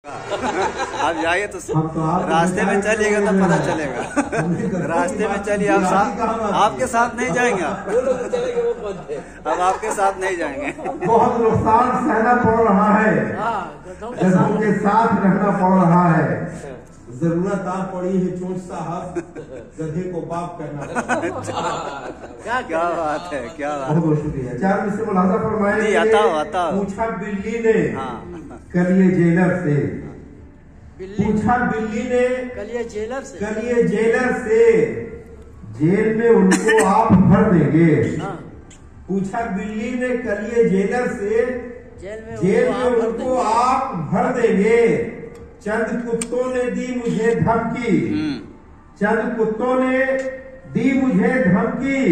आप जाइए तो रास्ते में चलिएगा तो पता चलेगा। रास्ते में चलिए, आप आपके साथ नहीं जाएंगे, अब आपके साथ नहीं जाएंगे। बहुत नुकसान सहना पड़ रहा है, गधों के साथ रहना पड़ रहा है। जरूरत आ पड़ी है चोट साहब, गधे को बाप करना। क्या बात है, क्या बात। बहुत बहुत शुक्रिया। चार में से मुलाजा फरमाए। आता पूछा बिल्ली ने कलिए जेलर से, पूछा बिल्ली ने कलिए जेलर से जेल में उनको आप भर देंगे। पूछा बिल्ली ने कलिए जेलर से जेल में उनको आप भर देंगे। चंद कुत्तों ने दी मुझे धमकी, चंद कुत्तों ने दी मुझे धमकी,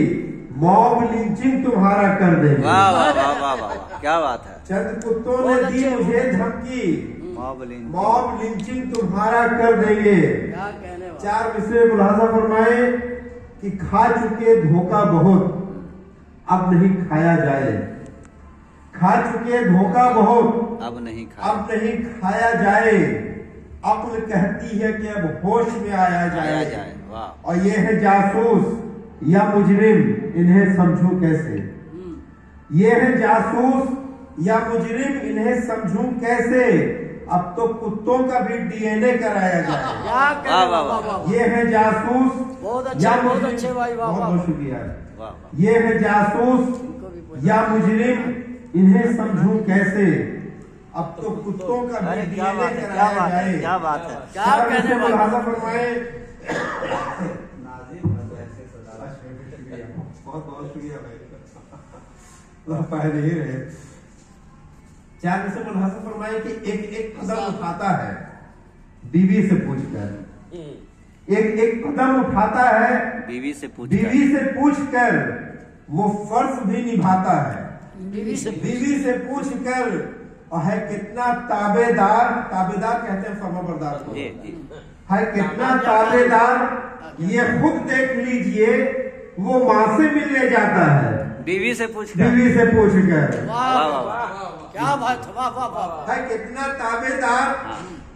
मॉब लिंचिंग तुम्हारा कर देंगे। वाह वाह वाह वाह, क्या बात है। चंद कुत्तों ने दी मुझे धमकी, मॉब लिंचिंग तुम्हारा कर देंगे। चार विषय मुलाजा फरमाए कि खा चुके धोखा बहुत, अब नहीं खाया जाए। खा चुके धोखा बहुत, अब नहीं खाया जाए। अक्ल कहती है कि अब होश में आया जाए। और ये है जासूस या मुजरिम, इन्हें समझूं कैसे। ये है जासूस या मुजरिम, इन्हें समझूं कैसे। अब तो कुत्तों का भी डीएनए कराया जाए। ये है जासूस या मुजरिम, बहुत शुक्रिया। ये है जासूस या मुजरिम, इन्हें समझूं कैसे। अब तो कुत्तों का भी डीएनए कराया जाए। क्या बात है, क्या कहने वाला फरमाए। बहुत बहुत शुक्रिया भाई, पहले ही रहे। चार में से मुलाजा फरमाए कि एक कदम उठाता है बीवी से पूछकर, एक कदम उठाता है बीवी से पूछकर, वो फर्ज भी निभाता है बीवी से पूछकर। और है कितना ताबेदार, ताबेदार कहते हैं फर्माबरदार को, है कितना ताबेदार, ये खुद देख लीजिए, वो माँ से मिलने जाता है बीवी से पूछकर। क्या बात, वाह वाह वाह। है कितना ताबेदार,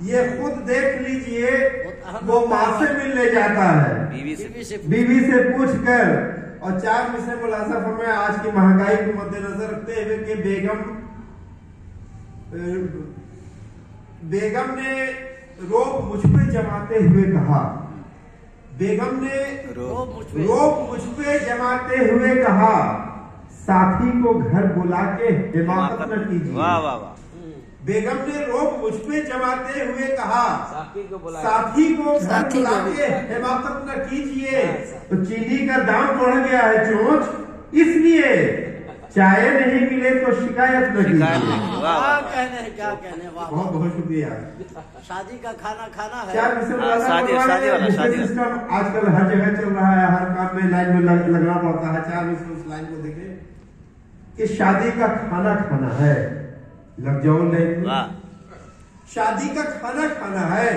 ये खुद देख लीजिए, वो माँ से मिलने जाता है बीवी से पूछकर। और चार में से मुलाजा फरमाया आज की महंगाई को मद्देनजर रखते हुए कि बेगम ने रोब मुझ पे जमाते हुए कहा, बेगम ने रोब मुझ पे जमाते हुए कहा, साथी को घर बुला के हिमाकत न कीजिए। वाह वाह वाह। बेगम ने रोब मुझ पे जमाते हुए कहा, साथी को घर बुला के हिमाकत न कीजिए। तो चीनी का दाम बढ़ गया है चोंच, इसलिए चाय नहीं मिले तो शिकायत न कीजिए। क्या कहने, वाह। बहुत बहुत शुक्रिया। शादी का खाना खाना है। शादी सिस्टम आजकल हर जगह चल रहा है, हर काम में लाइन में लगना पड़ता है। चार में उस लाइन को देखें कि शादी का खाना खाना है, लग जाओ लाइन में। शादी का खाना खाना है,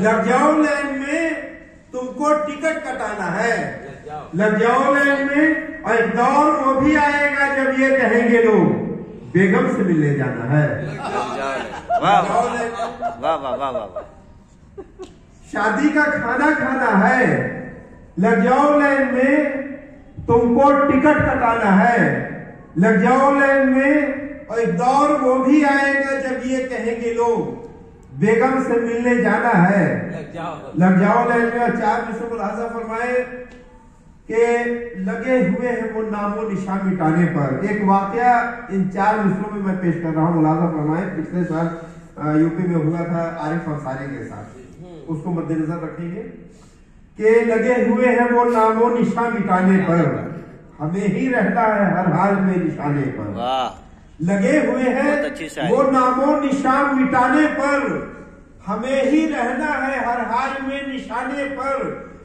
लग जाओ लाइन में। तुमको टिकट कटाना है, लग जाओ लाइन में। और एक दौर वो भी आएगा जब ये कहेंगे लोग बेगम से मिलने जाना है। वाह वाह वाह वाह वाह। शादी का खाना खाना है, लग जाओ लाइन में। तुमको टिकट कटाना है, लग जाओ लाइन में। और एक दौर वो भी आएगा जब ये कहेंगे लोग बेगम से मिलने जाना है, लग जाओ लाइन में। और चार में से मुलाजा फरमाए कि लगे हुए हैं वो नामो निशान मिटाने पर। एक वाकया इन चार मिसरों में मैं पेश कर रहा हूँ। मुलाजा फरमाए पिछले साल यूपी में हुआ था आरिफ अंसारी के साथ, उसको मद्देनजर रखेंगे कि लगे हुए हैं वो नामो निशान मिटाने पर, हमें ही रहना है हर हाल में निशाने पर। लगे हुए हैं वो नामो निशान मिटाने पर, हमें ही रहना है हर हाल में निशाने पर।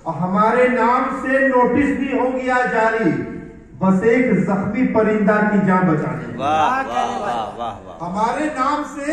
और हमारे नाम से नोटिस भी हो गया जारी, बस एक जख्मी परिंदा की जान बचाने। वाह वाह वाह वाह। हमारे नाम से